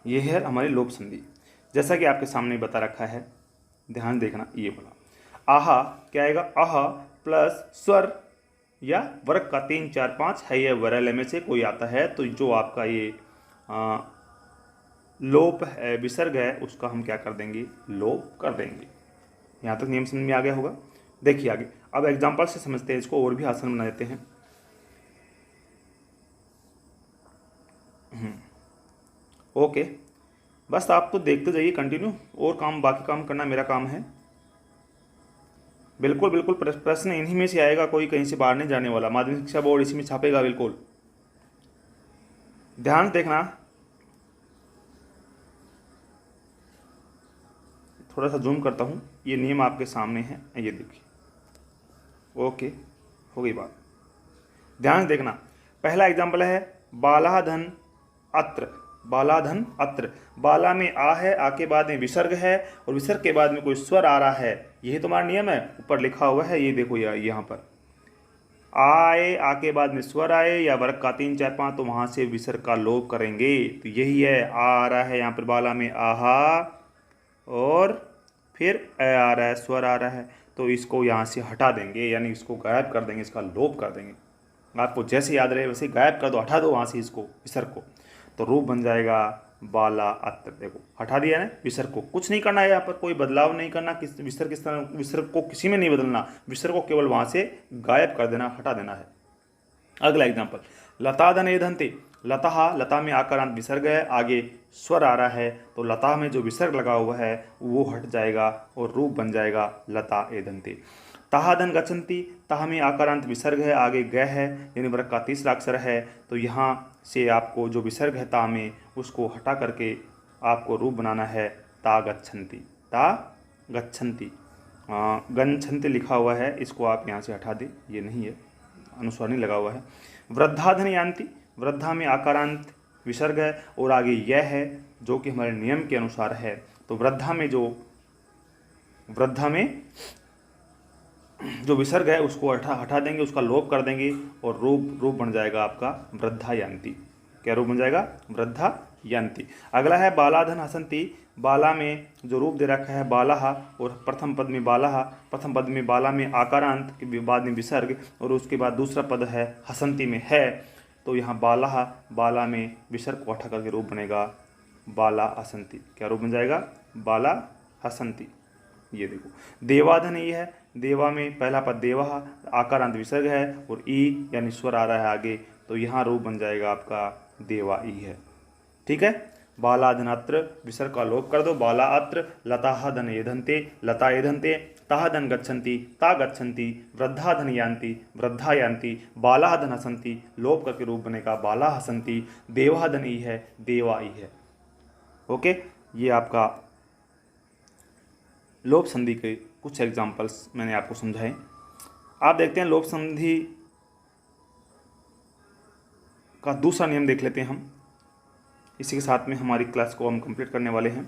यह है हमारी लोप संधि, जैसा कि आपके सामने बता रखा है। ध्यान देखना, ये बोला आहा क्या आएगा? आहा प्लस स्वर या वर्ग का 3, 4, 5 है या वह ल में से कोई आता है तो जो आपका ये लोप है, विसर्ग है, उसका हम क्या कर देंगे? लोप कर देंगे। यहाँ तक नियम समझ में आ गया होगा। देखिए आगे, अब एग्जाम्पल से समझते हैं, इसको और भी आसान बना देते हैं। ओके, बस आप तो देखते जाइए कंटिन्यू, और काम बाकी काम करना मेरा काम है। बिल्कुल बिल्कुल प्रश्न इन्हीं में से आएगा, कोई कहीं से बाहर नहीं जाने वाला। माध्यमिक शिक्षा बोर्ड इसी में छापेगा बिल्कुल। ध्यान देखना, थोड़ा सा जूम करता हूँ, ये नियम आपके सामने है, ये देखिए। ओके, हो गई बात। ध्यान देखना, पहला एग्जाम्पल है बालाधन अत्र। बालाधन अत्र, बाला में आ है, आ के बाद में विसर्ग है और विसर्ग के बाद में कोई स्वर आ रहा है। यही तुम्हारा नियम है, ऊपर लिखा हुआ है, ये देखो यहाँ पर आए, आ के बाद में स्वर आए या वर्ग का 3, 4, 5 तो वहां से विसर्ग का लोप करेंगे। तो यही है, आ रहा है यहाँ पर बाला में आहा और फिर ए आ रहा है, स्वर आ रहा है, तो इसको यहाँ से हटा देंगे, यानी इसको गायब कर देंगे, इसका लोप कर देंगे। आपको जैसे याद रहे वैसे गायब कर दो, हटा दो वहाँ से इसको, विसर्ग को, तो रूप बन जाएगा बाला अत्र। देखो हटा दिया ना विसर्ग को, कुछ नहीं करना है यहाँ पर, कोई बदलाव नहीं करना। विसर्ग को किसी में नहीं बदलना, विसर्ग को केवल वहाँ से गायब कर देना, हटा देना है। अगला एग्जाम्पल, लताधन एधन्ते। लता, लता में आकारांत विसर्ग है, आगे स्वर आ रहा है तो लता में जो विसर्ग लगा हुआ है वो हट जाएगा और रूप बन जाएगा लता एधन्ते। तहाधन गच्छन्ति, तह में आकारांत विसर्ग है, आगे ग है, यानी वर्ग का तीसरा अक्षर है, तो यहाँ से आपको जो विसर्ग है ता में उसको हटा करके आपको रूप बनाना है ता गच्छन्ति। ता गच्छन्ति। गच्छन्ति लिखा हुआ है, इसको आप यहाँ से हटा दें, ये नहीं है, अनुस्वार नहीं लगा हुआ है। वृद्धा धन यान्ति, वृद्धा में आकारांत विसर्ग है और आगे यह है जो कि हमारे नियम के अनुसार है। तो वृद्धा में जो विसर्ग है उसको हटा देंगे, उसका लोप कर देंगे और रूप बन जाएगा आपका वृद्धा यान्ति। क्या रूप बन जाएगा? वृद्धा यान्ति। अगला है बालाधन हसन्ति। बाला में जो रूप दे रखा है बालाह और प्रथम पद में बालाह, प्रथम पद में बाला में आकारांत के बाद में विसर्ग और उसके बाद दूसरा पद है हसन्ति में है। तो यहाँ बालाह, बाला में विसर्ग को हटा करके रूप बनेगा बाला हसन्ति। क्या रूप बन जाएगा? बाला हसन्ति। ये देखो देवाधन ये है, देवा में पहला पद देवा, आकारांत विसर्ग है और ई यानी स्वर आ रहा है आगे, तो यहाँ रूप बन जाएगा आपका देवा ई है। ठीक है। बालाधन अत्र, विसर्ग का लोप कर दो, बाला अत्र, लताः धन एधन्ते, लता एधन्ते, ताः धन गच्छन्ति, ता गच्छन्ति, वृद्धा धन यान्ति, वृद्धा यान्ति, बालाः धन हसन्ति, लोप करके रूप बनेगा बाला हसन्ति। देवाः धन ई है, देवा ई है। ओके, ये आपका लोप संधि के कुछ एग्जाम्पल्स मैंने आपको समझाए। आप देखते हैं लोप संधि का दूसरा नियम देख लेते हैं हम। इसी के साथ में हमारी क्लास को हम कंप्लीट करने वाले हैं।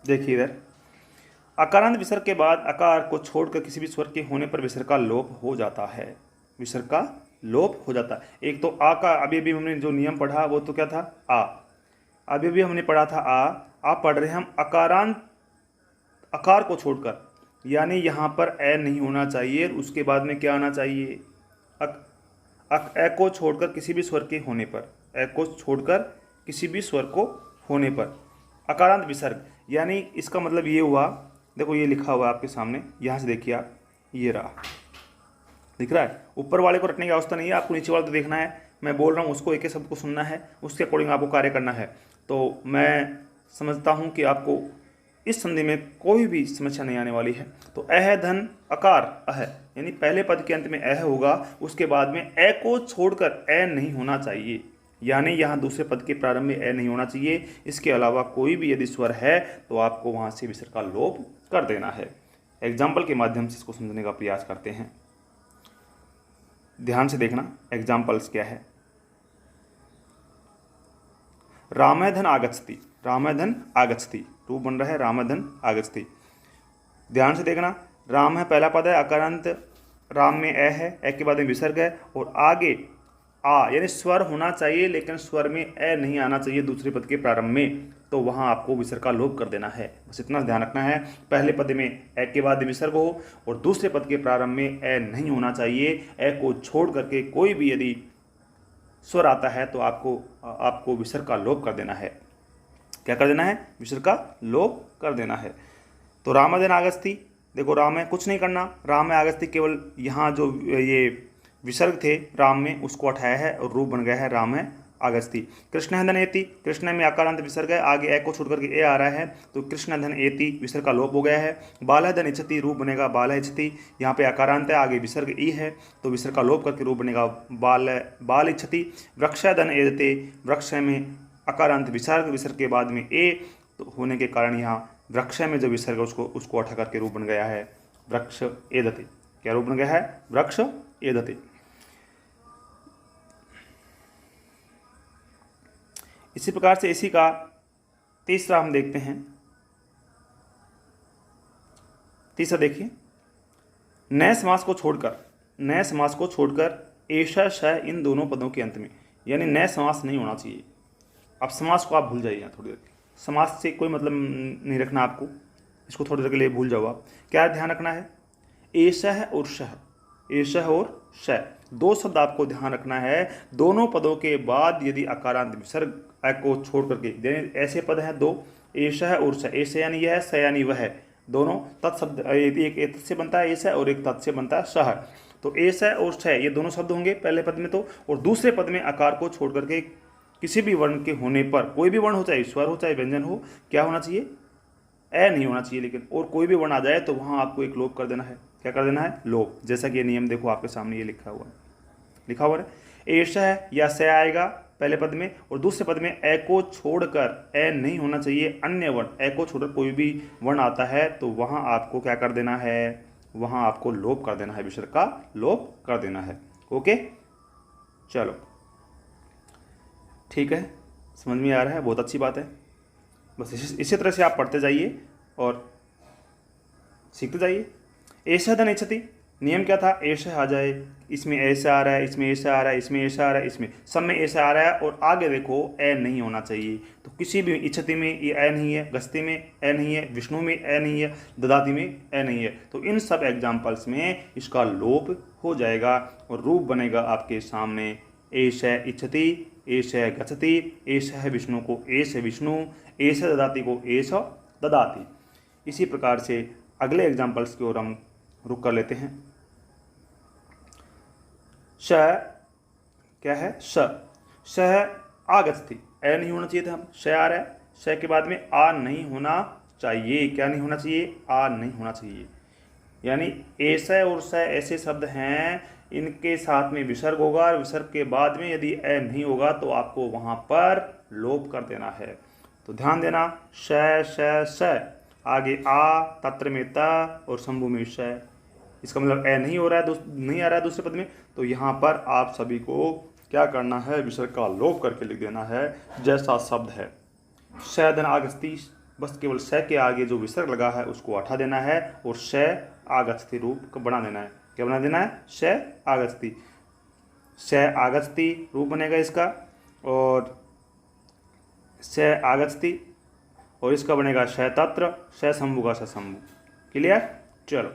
देखिए इधर अकारांत विसर्ग के बाद अकार को छोड़कर किसी भी स्वर के होने पर विसर्ग का लोप हो जाता है। विसर्ग का लोप हो जाता है। एक तो आ का अभी हमने जो नियम पढ़ा वो तो क्या था? आ। अभी हमने पढ़ा था आ पढ़ रहे हम अकारांत, अकार को छोड़कर, यानी यहाँ पर ए नहीं होना चाहिए, उसके बाद में क्या आना चाहिए? ए को छोड़कर किसी भी स्वर के होने पर, ए को छोड़कर किसी भी स्वर को होने पर अकारांत विसर्ग, यानी इसका मतलब ये हुआ, देखो ये लिखा हुआ है आपके सामने, यहाँ से देखिए आप, ये रहा, दिख रहा है। ऊपर वाले को रटने की अवस्था नहीं है, आपको नीचे वाले को देखना है। मैं बोल रहा हूँ उसको एक एक शब्द को सुनना है, उसके अकॉर्डिंग आपको कार्य करना है। तो मैं समझता हूँ कि आपको इस संधि में कोई भी समस्या नहीं आने वाली है। तो अह धन अकार अह, यानी पहले पद के अंत में अह होगा, उसके बाद में ए को छोड़कर ए नहीं होना चाहिए, यानी यहाँ दूसरे पद के प्रारंभ में ए नहीं होना चाहिए। इसके अलावा कोई भी यदि स्वर है तो आपको वहाँ से विसर्ग का लोप कर देना है। एग्जाम्पल के माध्यम से इसको समझने का प्रयास करते हैं। ध्यान से देखना एग्जाम्पल्स क्या है। रामधन आगच्छति, रामधन आगच्छति, रूप बन रहा है रामधन आगच्छति। ध्यान से देखना, राम है पहला पद है, अकारांत राम में ए है, ए के बाद में विसर्ग है और आगे आ, यानी स्वर होना चाहिए लेकिन स्वर में ए नहीं आना चाहिए दूसरे पद के प्रारंभ में, तो वहां आपको विसर्ग का लोप कर देना है। बस इतना ध्यान रखना है, पहले पद में ए के बाद विसर्ग हो और दूसरे पद के प्रारंभ में ए नहीं होना चाहिए। ए को छोड़ करके कोई भी यदि स्वर आता है तो आपको विसर्ग का लोप कर देना है। क्या कर देना है? विसर्ग का लोप कर देना है। तो रामधन आगच्छति, देखो राम है, कुछ नहीं करना, राम है आगच्छति, केवल यहाँ जो ये विसर्ग थे राम में उसको हटाया है और रूप बन गया है राम है आगच्छति। कृष्णधन एति, कृष्ण में आकारांत विसर्ग है, आगे ए को छोड़ करके ए आ रहा है तो कृष्णधन एति, विसर्ग का लोप हो गया है। बालधन इच्छति, रूप बनेगा बाल इच्छति, यहाँ पे आकारांत है, आगे विसर्ग ई है तो विसर्ग का लोप करके रूप बनेगा बाल इच्छति। वृक्षधन एदते, वृक्ष में अकारांत विसर्ग, विसर्ग के बाद में ए तो होने के कारण यहाँ वृक्ष में जो विसर्ग है उसको हटा करके रूप बन गया है वृक्ष एदते। क्या रूप बन गया है? वृक्ष एदते। इसी प्रकार से इसी का तीसरा हम देखते हैं। तीसरा देखिए, नए समास को छोड़कर ऐसा श इन दोनों पदों के अंत में, यानी नए समास नहीं होना चाहिए। अब समास को आप भूल जाइए, थोड़ी देर समास से कोई मतलब नहीं रखना आपको, इसको थोड़ी देर के लिए भूल जाओ आप। क्या ध्यान रखना है? ऐशः और शह, ऐशः और शह, दो शब्द आपको ध्यान रखना है। दोनों पदों के बाद यदि अकारांत विसर्ग को छोड़ करके, ऐसे पद हैं दो, ऐशः और शह, ऐसे यानी यह है, स यानी वह है, दोनों तत्शब्द, एक तत् से बनता है ऐसा और एक तत् से बनता है शह। तो ऐसा और शह ये दोनों शब्द होंगे पहले पद में तो, और दूसरे पद में आकार को छोड़ करके किसी भी वर्ण के होने पर, कोई भी वर्ण हो, चाहे स्वर हो चाहे व्यंजन हो, क्या होना चाहिए? ए नहीं होना चाहिए, लेकिन और कोई भी वर्ण आ जाए तो वहाँ आपको एक लोप कर देना है। क्या कर देना है, लोप। जैसा कि ये नियम देखो आपके सामने ये लिखा हुआ है। एष है या से आएगा पहले पद में, और दूसरे पद में ए को छोड़कर, ए नहीं होना चाहिए, अन्य वर्ण, ए को छोड़कर कोई भी वर्ण आता है तो वहां आपको क्या कर देना है, वहां आपको लोप कर देना है, विसर्ग का लोप कर देना है। ओके, चलो ठीक है, समझ में आ रहा है, बहुत अच्छी बात है। बस इसी तरह से आप पढ़ते जाइए और सीखते जाइए। ऐसा धन इच्छति, नियम क्या था, ऐसा आ जाए, इसमें ऐसा आ रहा है, इसमें ऐसा आ रहा है, इसमें ऐसा आ रहा है, इसमें सब में ऐसा आ रहा है, और आगे देखो ए नहीं होना चाहिए। तो किसी भी इच्छति में ये ए नहीं है, गस्ती में ए नहीं है, विष्णु में ए नहीं है, ददाती में ए नहीं है, तो इन सब एग्जाम्पल्स में इसका लोप हो जाएगा और रूप बनेगा आपके सामने एष है इच्छति, एष है गच्छति, एष है विष्णु को एष है विष्णु, एष है ददाती को एष ददाती। इसी प्रकार से अगले एग्जाम्पल्स की ओर हम रुक कर लेते हैं। श क्या है, श है आगच्छति, ए नहीं होना चाहिए था, श आ रहा है, श के बाद में आ नहीं होना चाहिए, क्या नहीं होना चाहिए, आ नहीं होना चाहिए। यानी ऐसा और स ऐसे शब्द हैं, इनके साथ में विसर्ग होगा, और विसर्ग के बाद में यदि ए नहीं होगा तो आपको वहां पर लोप कर देना है। तो ध्यान देना, श आगे आ, तत्र में त और शंभु में श, इसका मतलब ए नहीं हो रहा है, नहीं आ रहा है दूसरे पद में, तो यहाँ पर आप सभी को क्या करना है, विसर्ग का लोप करके लिख देना है जैसा शब्द है। श धन आगच्छति, बस केवल श के आगे जो विसर्ग लगा है उसको हटा देना है और श आगच्छति रूप को बना देना है। क्या बना देना है, श आगच्छति, श आगच्छति रूप बनेगा इसका, और श आगच्छति, और इसका बनेगा श तत्र, श शंभु का श शंभु। क्लियर। चलो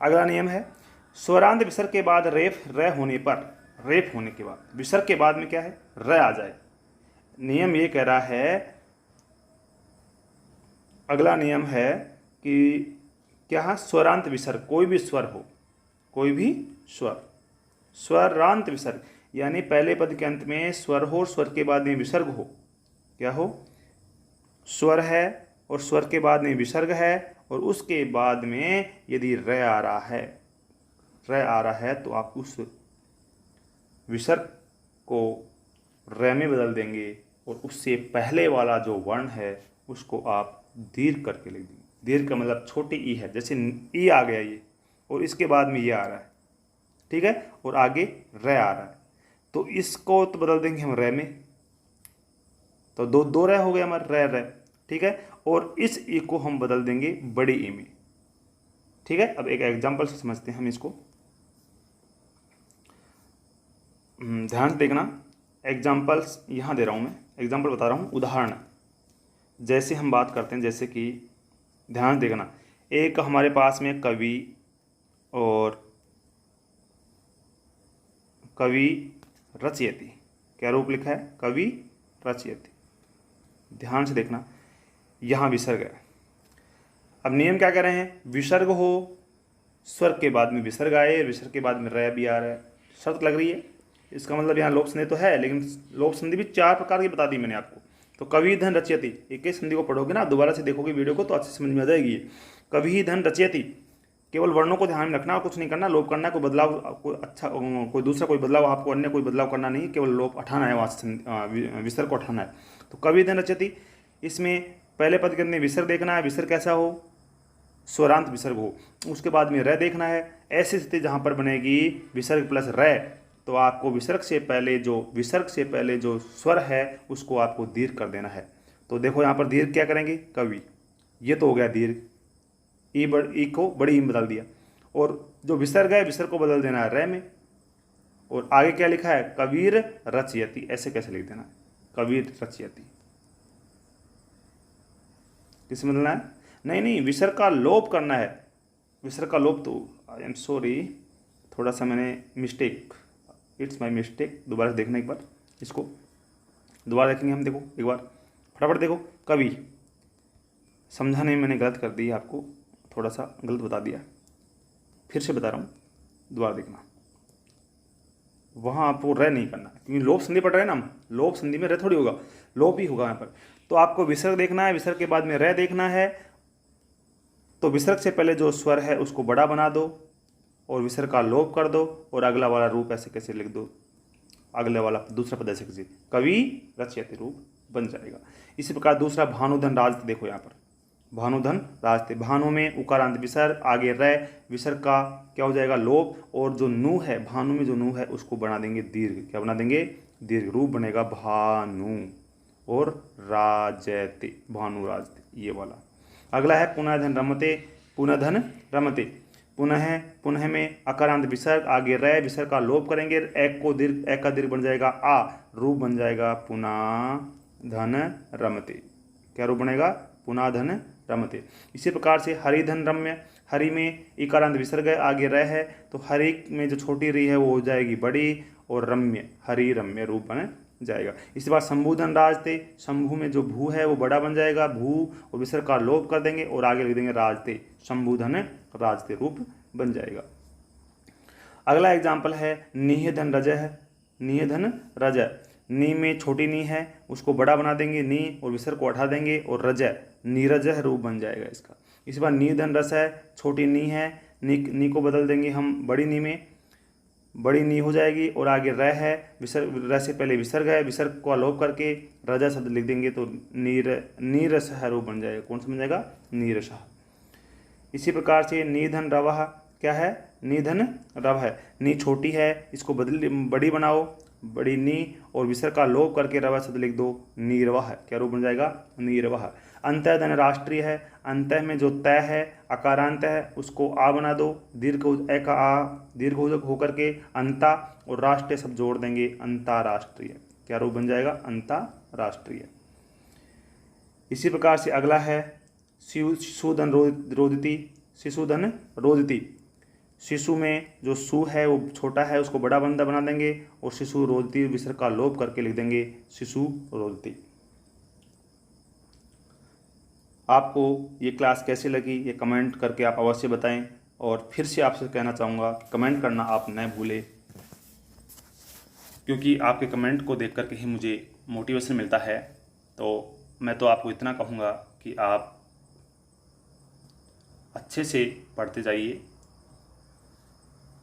अगला नियम है, स्वरांत विसर्ग के बाद रेफ र होने पर, रेफ होने के बाद विसर्ग के बाद में क्या है, र आ जाए। नियम ये कह रहा है, अगला नियम है कि क्या है, स्वरांत विसर्ग, कोई भी स्वर हो, कोई भी स्वर, स्वरांत विसर्ग यानी पहले पद के अंत में स्वर हो, स्वर के बाद में विसर्ग हो, क्या हो, स्वर है और स्वर के बाद में विसर्ग है, और उसके बाद में यदि र आ रहा है, र आ रहा है तो आप उस विसर्ग को र में बदल देंगे और उससे पहले वाला जो वर्ण है उसको आप दीर्घ करके लिख देंगे। दीर्घ का मतलब छोटी ई है, जैसे ई आ गया ये, और इसके बाद में ये आ रहा है, ठीक है, और आगे र आ रहा है, तो इसको तो बदल देंगे हम र में, तो दो र हो गया हमारा र, ठीक है, और इस ई को हम बदल देंगे बड़ी ई में, ठीक है। अब एक एग्जांपल से समझते हैं हम इसको, ध्यान से देखना, एग्जांपल्स यहाँ दे रहा हूँ मैं, एग्जांपल बता रहा हूँ, उदाहरण जैसे हम बात करते हैं, जैसे कि ध्यान देखना, एक हमारे पास में कवि और कवि रचयति, क्या रूप लिखा है, कवि रचयति। ध्यान से देखना, यहाँ विसर्ग है। अब नियम क्या कह रहे हैं, विसर्ग हो, स्वर के बाद में विसर्ग आए, विसर्ग के बाद में र भी आ रहा है, शर्त लग रही है। इसका मतलब यहाँ लोप संधि तो है, लेकिन लोप संधि भी 4 प्रकार की बता दी मैंने आपको। तो कवि धन रचयति, एक ही संधि को पढ़ोगे ना, दोबारा से देखोगे वीडियो को तो अच्छे समझ में आ जाएगी। कवि धन रचयति, केवल वर्णों को ध्यान में रखना और कुछ नहीं करना, लोप करना है, कोई बदलाव, कोई दूसरा कोई बदलाव, आपको अन्य कोई बदलाव करना नहीं, केवल लोप हटाना है, वहाँ विसर्ग को हटाना है। तो कवि धन रचयति, इसमें पहले पद के अंदर विसर्ग देखना है, विसर्ग कैसा हो, स्वरांत विसर्ग हो, उसके बाद में र देखना है। ऐसी स्थिति जहाँ पर बनेगी विसर्ग प्लस र, तो आपको विसर्ग से पहले जो स्वर है उसको आपको दीर्घ कर देना है। तो देखो यहाँ पर दीर्घ क्या करेंगे, कवि, ये तो हो गया दीर्घ, ई को बड़ी ई में बदल दिया, और जो विसर्ग है विसर्ग को बदल देना है र में, और आगे क्या लिखा है, कबीर रचयति, ऐसे कैसे लिख देना, कबीर रचयति, किसे बदलना है, नहीं, विसर्ग का लोप करना है, विसर्ग का लोप, तो आई एम सॉरी, थोड़ा सा मैंने मिस्टेक, इट्स माय मिस्टेक। दोबारा से देखना, एक बार इसको दोबारा देखेंगे हम, देखो एक बार फटाफट देखो, कवि, समझा नहीं, मैंने गलत कर दी आपको, थोड़ा सा गलत बता दिया, फिर से बता रहा हूँ, दोबारा देखना, वहाँ आपको र नहीं करना, क्योंकि लोप संधि पढ़ रहे हैं ना हम, लोप संधि में र थोड़ी होगा, लोप ही होगा यहाँ पर। तो आपको विसर्ग देखना है, विसर्ग के बाद में र देखना है, तो विसर्ग से पहले जो स्वर है उसको बड़ा बना दो, और विसर्ग का लोप कर दो और अगला वाला रूप ऐसे कैसे लिख दो, अगले वाला दूसरा पद ऐसे कैसे, कवि रचयति रूप बन जाएगा। इसी प्रकार दूसरा भानुधन राजते, देखो यहाँ पर भानुधन राजते, भानु में उकारांत विसर्ग, आगे रै, विसर्ग का क्या हो जाएगा लोप, और जो नु है भानु में जो नु है उसको बना देंगे दीर्घ, क्या बना देंगे दीर्घ, रूप बनेगा भानु, और राजते भानु राजते ये वाला। अगला है पुनर्धन रमते, पुनर्धन रमते, पुनः में अकारांत विसर्ग, आगे रै, विसर्ग का लोप करेंगे, एक को दीर्घ, एक का दीर्घ बन जाएगा आ, रूप बन जाएगा पुनाधन रमते, क्या रूप बनेगा पुनाधन रमते। इसी प्रकार से हरिधन रम्य, हरि में इकारांत विसर्ग है, आगे रै है, तो हरि में जो छोटी री है वो हो जाएगी बड़ी, और रम्य हरि रम्य रूप बन जाएगा। इसके बाद शंभुधन राजते, शंभु में जो भू है वो बड़ा बन जाएगा, भू और विसर्ग का लोप कर देंगे और आगे लिख देंगे राजते, शंभुधन राजते रूप बन जाएगा। अगला एग्जाम्पल है निहधन रज है, निहधन रज, नी में छोटी नी है उसको बड़ा बना देंगे नी और विसर्ग को हटा देंगे और रज नीरज रूप बन जाएगा इसका। इस बार निधन रस है, छोटी नी है, नी को बदल देंगे हम बड़ी नी में, बड़ी नी हो जाएगी और आगे र है, विसर्ग र से पहले विसर्ग है, विसर्ग को लोप करके रजा शब्द लिख देंगे तो नीरस रूप बन जाएगा, कौन सा बन जाएगा नीरस। इसी प्रकार से निधन रवह, क्या है निधन रव है, नी छोटी है इसको बड़ी बनाओ, बड़ी नी और विसर्ग का लोप करके रवा शब्द लिख दो नीरवह, क्या रूप बन जाएगा नीरवह। अंतःधन राष्ट्रीय है, अंतः में जो तय है अकारांत है उसको आ बना दो, दीर्घ ए का आ दीर्घ होकर के अंता और राष्ट्रीय शब्द जोड़ देंगे अंतर्राष्ट्रीय, क्या रूप बन जाएगा अंतर्राष्ट्रीय। इसी प्रकार से अगला है शिशुधन रोदिति, शिशुधन रोदिति, शिशु में जो सु है वो छोटा है उसको बड़ा बंदा बना देंगे और शिशु रोदिति विसर्ग का लोप करके लिख देंगे शिशु रोदिति। आपको ये क्लास कैसी लगी ये कमेंट करके आप अवश्य बताएं, और फिर से आपसे कहना चाहूँगा कमेंट करना आप न भूलें, क्योंकि आपके कमेंट को देख करके ही मुझे मोटिवेशन मिलता है। तो मैं तो आपको इतना कहूँगा कि आप अच्छे से पढ़ते जाइए,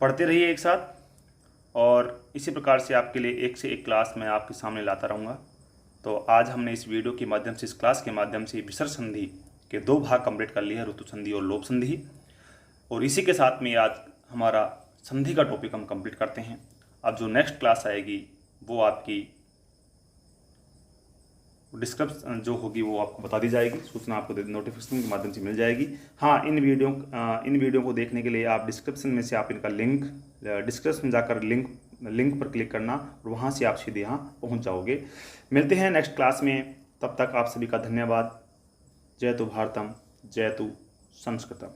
पढ़ते रहिए एक साथ, और इसी प्रकार से आपके लिए एक से एक क्लास मैं आपके सामने लाता रहूँगा। तो आज हमने इस वीडियो के माध्यम से, इस क्लास के माध्यम से विसर्ग संधि के 2 भाग कंप्लीट कर लिए हैं, ऋतु संधि और लोप संधि, और इसी के साथ में आज हमारा संधि का टॉपिक हम कंप्लीट करते हैं। अब जो नेक्स्ट क्लास आएगी वो आपकी डिस्क्रिप्शन जो होगी वो आपको बता दी जाएगी, सूचना आपको नोटिफिकेशन के माध्यम से मिल जाएगी। हाँ, इन वीडियो को देखने के लिए आप डिस्क्रिप्शन में से आप इनका लिंक, डिस्क्रिप्शन में जाकर लिंक पर क्लिक करना और वहाँ से आप सीधे यहाँ पहुँच जाओगे। मिलते हैं नेक्स्ट क्लास में, तब तक आप सभी का धन्यवाद। जय तु भारतम, जय तु संस्कृतम।